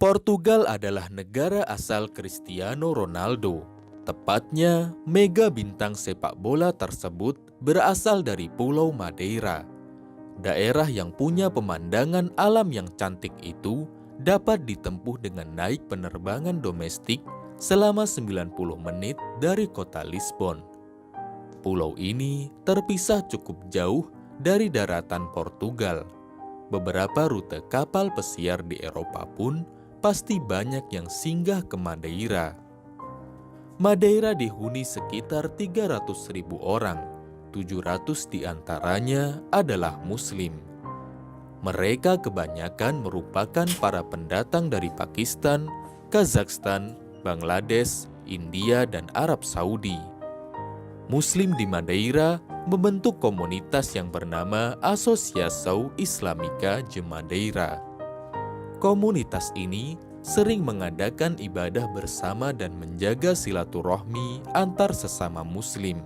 Portugal adalah negara asal Cristiano Ronaldo. Tepatnya, mega bintang sepak bola tersebut berasal dari Pulau Madeira. Daerah yang punya pemandangan alam yang cantik itu dapat ditempuh dengan naik penerbangan domestik selama 90 menit dari kota Lisbon. Pulau ini terpisah cukup jauh dari daratan Portugal. Beberapa rute kapal pesiar di Eropa pun pasti banyak yang singgah ke Madeira. Madeira dihuni sekitar 300.000 orang, 700 diantaranya adalah Muslim. Mereka kebanyakan merupakan para pendatang dari Pakistan, Kazakhstan, Bangladesh, India, dan Arab Saudi. Muslim di Madeira membentuk komunitas yang bernama Asociação Islâmica de Madeira. Komunitas ini sering mengadakan ibadah bersama dan menjaga silaturahmi antar sesama Muslim.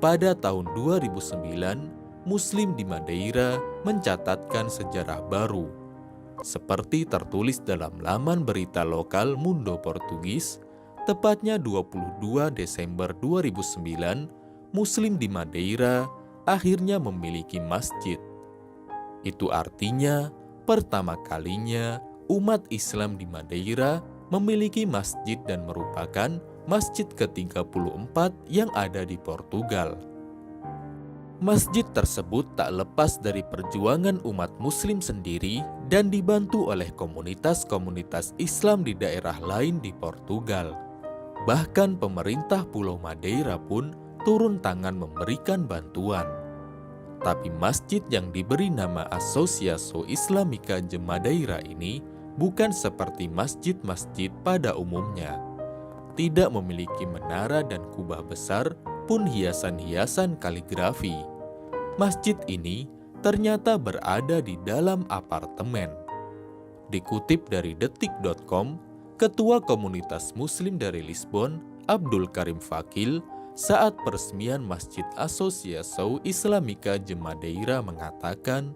Pada tahun 2009, Muslim di Madeira mencatatkan sejarah baru. Seperti tertulis dalam laman berita lokal Mundo Portugis, tepatnya 22 Desember 2009, Muslim di Madeira akhirnya memiliki masjid. Itu artinya, pertama kalinya umat Islam di Madeira memiliki masjid dan merupakan masjid ke-34 yang ada di Portugal. Masjid tersebut tak lepas dari perjuangan umat Muslim sendiri dan dibantu oleh komunitas-komunitas Islam di daerah lain di Portugal. Bahkan pemerintah Pulau Madeira pun turun tangan memberikan bantuan. Tapi masjid yang diberi nama Asociação Islâmica de Madeira ini bukan seperti masjid-masjid pada umumnya. Tidak memiliki menara dan kubah besar pun hiasan-hiasan kaligrafi. Masjid ini ternyata berada di dalam apartemen. Dikutip dari detik.com, Ketua Komunitas Muslim dari Lisbon, Abdul Karim Fakil, saat peresmian Masjid Asociação Islâmica de Madeira mengatakan,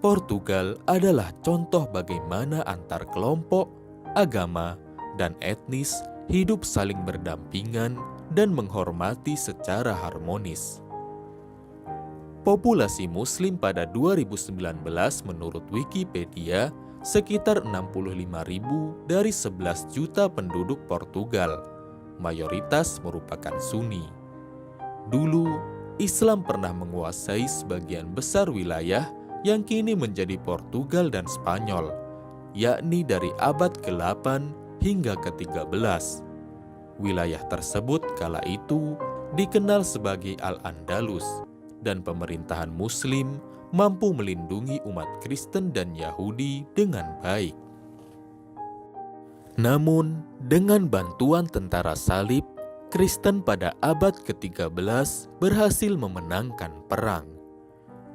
Portugal adalah contoh bagaimana antar kelompok, agama, dan etnis hidup saling berdampingan dan menghormati secara harmonis. Populasi Muslim pada 2019 menurut Wikipedia sekitar 65.000 dari 11 juta penduduk Portugal. Mayoritas merupakan Sunni. Dulu, Islam pernah menguasai sebagian besar wilayah yang kini menjadi Portugal dan Spanyol, yakni dari abad ke-8 hingga ke-13. Wilayah tersebut kala itu dikenal sebagai Al-Andalus, dan pemerintahan Muslim mampu melindungi umat Kristen dan Yahudi dengan baik. Namun, dengan bantuan tentara salib, Kristen pada abad ke-13 berhasil memenangkan perang.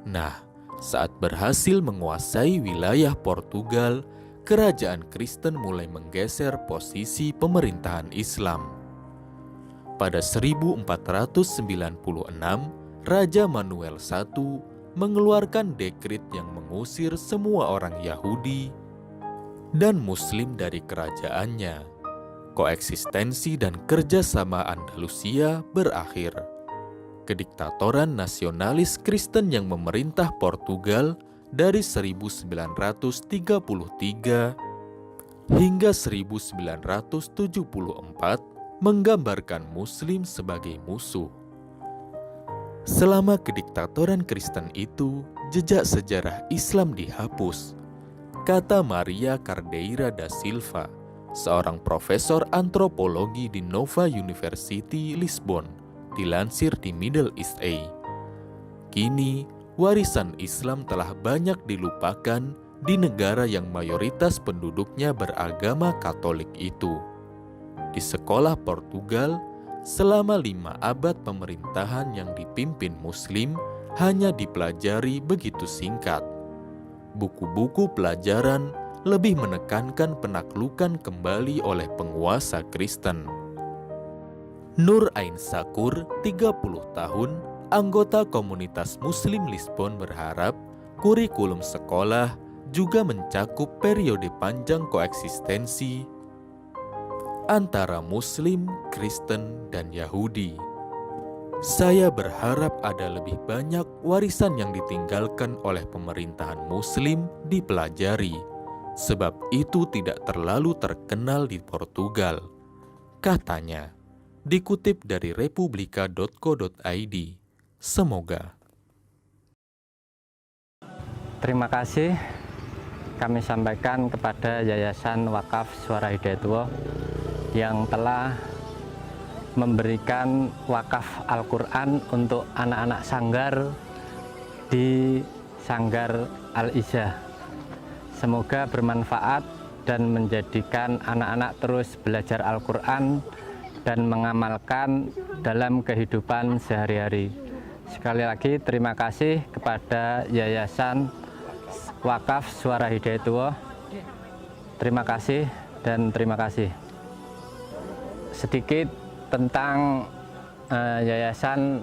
Nah, saat berhasil menguasai wilayah Portugal, kerajaan Kristen mulai menggeser posisi pemerintahan Islam. Pada 1496, Raja Manuel I mengeluarkan dekrit yang mengusir semua orang Yahudi dan Muslim dari kerajaannya. Koeksistensi dan kerjasama Andalusia berakhir. Kediktatoran nasionalis Kristen yang memerintah Portugal dari 1933 hingga 1974 menggambarkan Muslim sebagai musuh. Selama kediktatoran Kristen itu, jejak sejarah Islam dihapus, kata Maria Cardeira da Silva, seorang profesor antropologi di Nova University Lisbon, dilansir di Middle East Eye. Kini, warisan Islam telah banyak dilupakan di negara yang mayoritas penduduknya beragama Katolik itu. Di sekolah Portugal, selama 5 abad pemerintahan yang dipimpin Muslim hanya dipelajari begitu singkat. Buku-buku pelajaran lebih menekankan penaklukan kembali oleh penguasa Kristen. Nur Ain Sakur, 30 tahun, anggota komunitas Muslim Lisbon berharap kurikulum sekolah juga mencakup periode panjang koeksistensi antara Muslim, Kristen, dan Yahudi. Saya berharap ada lebih banyak warisan yang ditinggalkan oleh pemerintahan Muslim dipelajari, sebab itu tidak terlalu terkenal di Portugal, katanya, dikutip dari republika.co.id. Semoga. Terima kasih kami sampaikan kepada Yayasan Wakaf Suara Hidayatullah yang telah memberikan wakaf Al-Quran untuk anak-anak sanggar di Sanggar Al-Izzah. Semoga bermanfaat dan menjadikan anak-anak terus belajar Al-Quran dan mengamalkan dalam kehidupan sehari-hari. Sekali lagi terima kasih kepada Yayasan Wakaf Suara Hidayatullah. Terima kasih dan terima kasih. Sedikit tentang Yayasan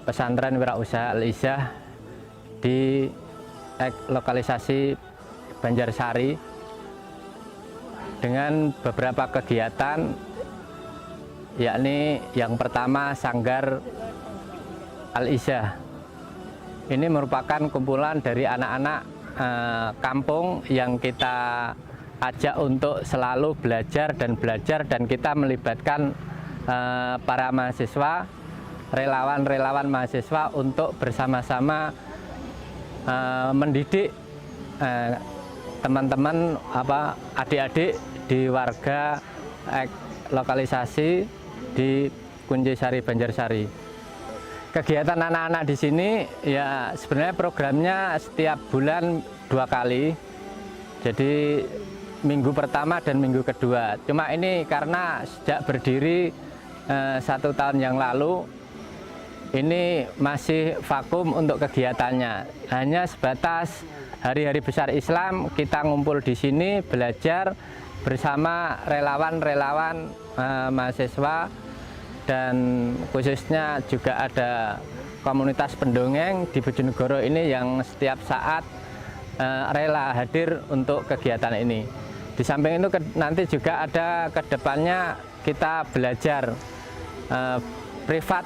Pesantren Wirausaha Al-Izzah di lokalisasi Banjarsari dengan beberapa kegiatan, yakni yang pertama Sanggar Al-Izzah. Ini merupakan kumpulan dari anak-anak kampung yang kita ajak untuk selalu belajar dan kita melibatkan para mahasiswa, relawan-relawan mahasiswa untuk bersama-sama mendidik teman-teman adik-adik di warga lokalisasi di Kuncesari Banjarsari. Kegiatan anak-anak di sini ya sebenarnya programnya setiap bulan 2 kali. Jadi minggu pertama dan minggu kedua. Cuma ini karena sejak berdiri 1 tahun yang lalu ini masih vakum untuk kegiatannya. Hanya sebatas hari-hari besar Islam kita ngumpul di sini belajar bersama relawan-relawan mahasiswa, dan khususnya juga ada komunitas pendongeng di Bojonegoro ini yang setiap saat rela hadir untuk kegiatan ini. Di samping itu nanti juga ada kedepannya kita belajar privat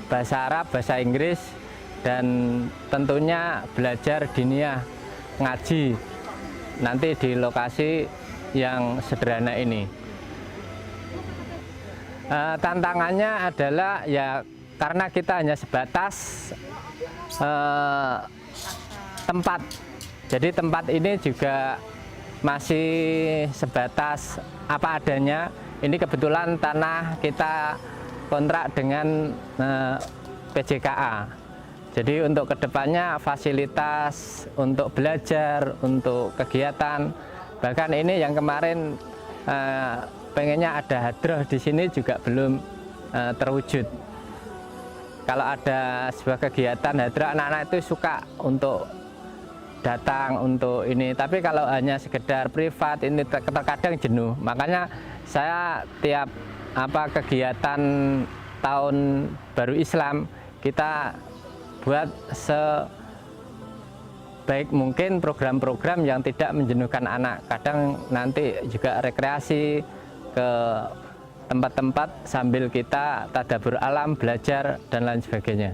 bahasa Arab, bahasa Inggris, dan tentunya belajar diniyah ngaji nanti di lokasi yang sederhana ini. Tantangannya adalah ya karena kita hanya sebatas tempat. Jadi tempat ini juga masih sebatas apa adanya. Ini kebetulan tanah kita kontrak dengan PJKA. Jadi untuk kedepannya fasilitas untuk belajar, untuk kegiatan, bahkan ini yang kemarin pengennya ada hadroh di sini juga belum terwujud. Kalau ada sebuah kegiatan hadroh, anak-anak itu suka untuk datang untuk ini. Tapi kalau hanya sekedar privat ini terkadang jenuh. Makanya saya tiap kegiatan tahun baru Islam kita buat sebaik mungkin program-program yang tidak menjenuhkan anak. Kadang nanti juga rekreasi ke tempat-tempat sambil kita tadabbur alam, belajar dan lain sebagainya.